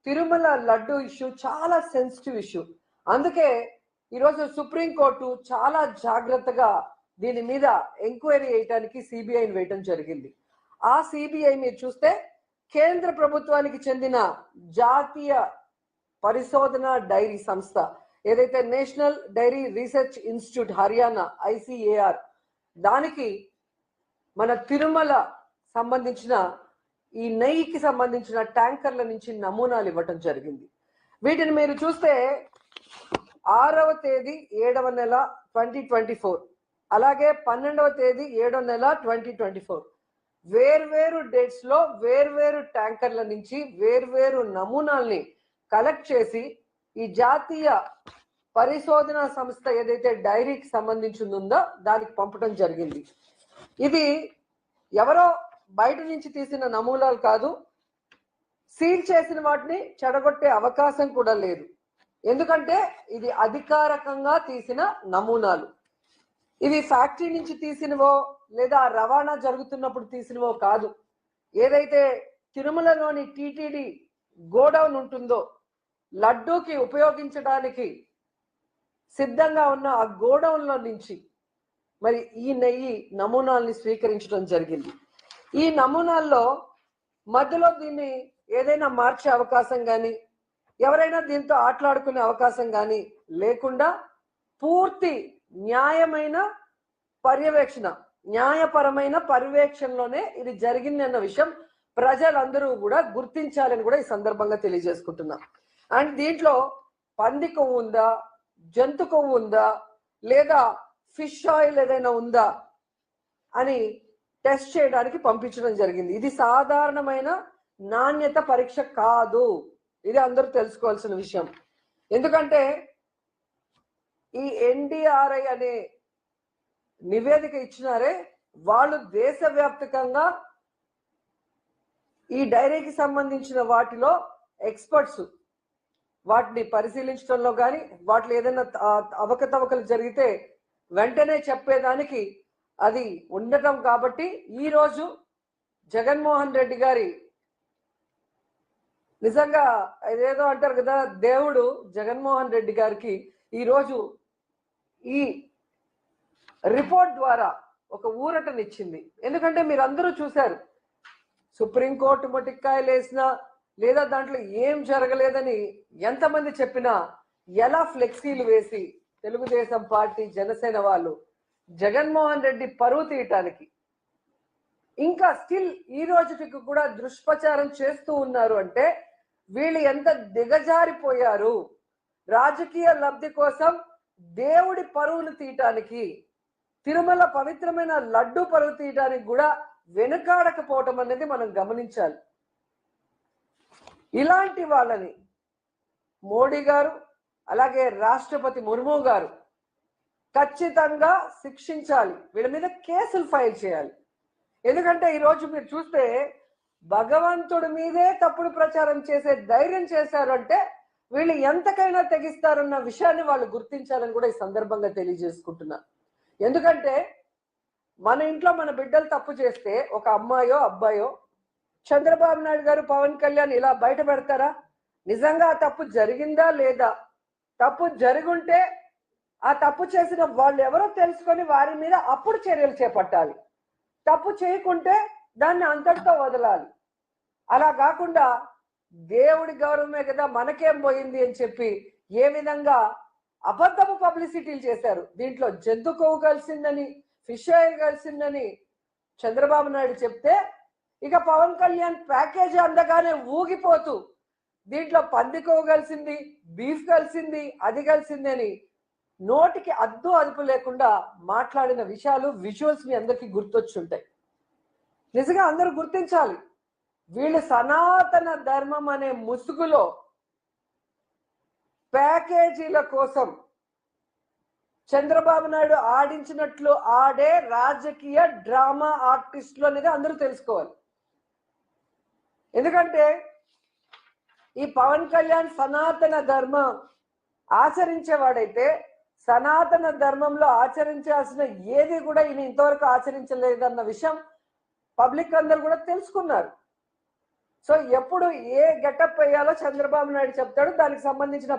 Tirumala laddu issue చాలా sensitive issue. అందుకే ఈరోజు సుప్రీంకోర్టు చాలా జాగ్రత్తగా దీని మీద ఎంక్వైరీ చేయడానికి సిబిఐని వేయటం జరిగింది. ఆ సిబిఐ మీరు చూస్తే కేంద్ర ప్రభుత్వానికి చెందిన జాతీయ పరిశోధన డైరీ సంస్థ ఏదైతే national dairy research institute Haryana ICAR దానికి మన తిరుమల సంబంధించిన ఈ నెయ్యికి సంబంధించిన ట్యాంకర్ల నుంచి నమూనాలు ఇవ్వటం జరిగింది. వీటిని మీరు చూస్తే 6వ తేదీ 7వ నెల 2024 అలాగే 12వ తేదీ 7వ నెల 2024 వేర్వేరు డేట్స్ లో వేర్వేరు ట్యాంకర్ల నుంచి వేర్వేరు నమూనాల్ని కలెక్ట్ చేసి ఈ జాతీయ పరిశోధన సంస్థ ఏదైతే డైరీకి సంబంధించిందో దానికి పంపడం జరిగింది. ఇది ఎవరో బయట నుంచి తీసిన నమూనాలు కాదు, సీల్ చేసిన వాటిని చెడగొట్టే అవకాశం కూడా లేదు. ఎందుకంటే ఇది అధికారికంగా తీసిన నమూనాలు. ఇవి ఫ్యాక్టరీ నుంచి తీసినవో లేదా రవాణా జరుగుతున్నప్పుడు తీసినవో కాదు. ఏదైతే తిరుమలలోని TTD గోడౌన్ ఉంటుందో లడ్డూకి ఉపయోగించడానికి సిద్ధంగా ఉన్న ఆ గోడౌన్లో నుంచి మరి ఈ నెయ్యి నమూనాల్ని స్వీకరించడం జరిగింది. ఈ నమూనాల్లో మధ్యలో దీన్ని ఏదైనా మార్చే అవకాశం కానీ ఎవరైనా దీంతో ఆటలాడుకునే అవకాశం కానీ లేకుండా పూర్తి న్యాయమైన పర్యవేక్షణ, న్యాయపరమైన పర్యవేక్షణలోనే ఇది జరిగింది అన్న విషయం ప్రజలందరూ కూడా గుర్తించాలని కూడా ఈ సందర్భంగా తెలియజేసుకుంటున్నాం. అండ్ దీంట్లో పంది కొవ్వు ఉందా, జంతు కొవ్వు ఉందా, లేదా ఫిష్ ఆయిల్ ఏదైనా ఉందా అని టెస్ట్ చేయడానికి పంపించడం జరిగింది. ఇది సాధారణమైన నాణ్యత పరీక్ష కాదు. ఇది అందరూ తెలుసుకోవాల్సిన విషయం. ఎందుకంటే ఈ NDRI అనే నివేదిక ఇచ్చినారే వాళ్ళు దేశవ్యాప్తంగా ఈ డైరీకి సంబంధించిన వాటిలో ఎక్స్పర్ట్స్ వాటిని పరిశీలించడంలో కానీ వాటిలో ఏదైనా అవకతవకలు జరిగితే వెంటనే చెప్పేదానికి అది ఉండటం కాబట్టి ఈరోజు జగన్మోహన్ రెడ్డి గారి నిజంగా ఏదేదో అంటారు కదా, దేవుడు జగన్మోహన్ రెడ్డి గారికి ఈరోజు ఈ రిపోర్ట్ ద్వారా ఒక ఊరటనిచ్చింది. ఎందుకంటే మీరు అందరూ చూశారు, సుప్రీంకోర్టు మొటిక్కాయలు వేసినా లేదా దాంట్లో ఏం జరగలేదని ఎంతమంది చెప్పినా ఎలా ఫ్లెక్సీలు వేసి తెలుగుదేశం పార్టీ జనసేన వాళ్ళు జగన్మోహన్ రెడ్డి పరువు తీయటానికి ఇంకా స్టిల్ ఈ రోజుకి కూడా దుష్ప్రచారం చేస్తూ ఉన్నారు అంటే వీళ్ళు ఎంత దిగజారిపోయారు. రాజకీయ లబ్ధి కోసం దేవుడి పరువును తీయటానికి, తిరుమల పవిత్రమైన లడ్డు పరువు తీయటానికి కూడా వెనుకాడకపోవటం అనేది మనం గమనించాలి. ఇలాంటి వాళ్ళని మోడీ గారు అలాగే రాష్ట్రపతి ముర్ము గారు ఖచ్చితంగా శిక్షించాలి. వీళ్ళ మీద కేసులు ఫైల్ చేయాలి. ఎందుకంటే ఈరోజు మీరు చూస్తే భగవంతుడి మీదే తప్పుడు ప్రచారం చేసే ధైర్యం చేశారు అంటే వీళ్ళు ఎంతకైనా తెగిస్తారన్న విషయాన్ని వాళ్ళు గుర్తించాలని కూడా ఈ సందర్భంగా తెలియజేసుకుంటున్నా. ఎందుకంటే మన ఇంట్లో మన బిడ్డలు తప్పు చేస్తే ఒక అమ్మాయో అబ్బాయో చంద్రబాబు నాయుడు గారు పవన్ కళ్యాణ్ ఇలా బయట పెడతారా? నిజంగా ఆ తప్పు జరిగిందా లేదా? తప్పు జరుగుంటే ఆ తప్పు చేసిన వాళ్ళు ఎవరో తెలుసుకొని వారి మీద అప్పుడు చర్యలు చేపట్టాలి. తప్పు చేయకుంటే దాన్ని అంతటితో వదలాలి. అలా కాకుండా దేవుడి గౌరవమే కదా మనకేం పోయింది అని చెప్పి ఏ విధంగా అబద్ధపు పబ్లిసిటీలు చేశారు. దీంట్లో జంతు కొవ్వు కలిసిందని, ఫిష్ ఆయిల్ కలిసిందని చంద్రబాబు నాయుడు చెప్తే ఇక పవన్ కళ్యాణ్ ప్యాకేజీ అందగానే ఊగిపోతూ దీంట్లో పంది కొవ్వు కలిసింది, బీఫ్ కలిసింది, అది కలిసింది అని నోటికి అద్దు అదుపు లేకుండా మాట్లాడిన విషయాలు విజువల్స్ మీ అందరికీ గుర్తొచ్చుంటాయి. నిజంగా అందరూ గుర్తించాలి, వీళ్ళు సనాతన ధర్మం అనే ముసుగులో ప్యాకేజీల కోసం చంద్రబాబు నాయుడు ఆడించినట్లు ఆడే రాజకీయ డ్రామా ఆర్టిస్టులు అనేది అందరూ తెలుసుకోవాలి. ఎందుకంటే ఈ పవన్ కళ్యాణ్ సనాతన ధర్మం ఆచరించేవాడైతే సనాతన ధర్మంలో ఆచరించాల్సిన ఏది కూడా ఈయన ఇంతవరకు ఆచరించలేదన్న విషయం పబ్లిక్ అందరూ కూడా తెలుసుకున్నారు. సో ఎప్పుడు ఏ గెటప్ వేయాలో చంద్రబాబు నాయుడు చెప్తాడు, దానికి సంబంధించిన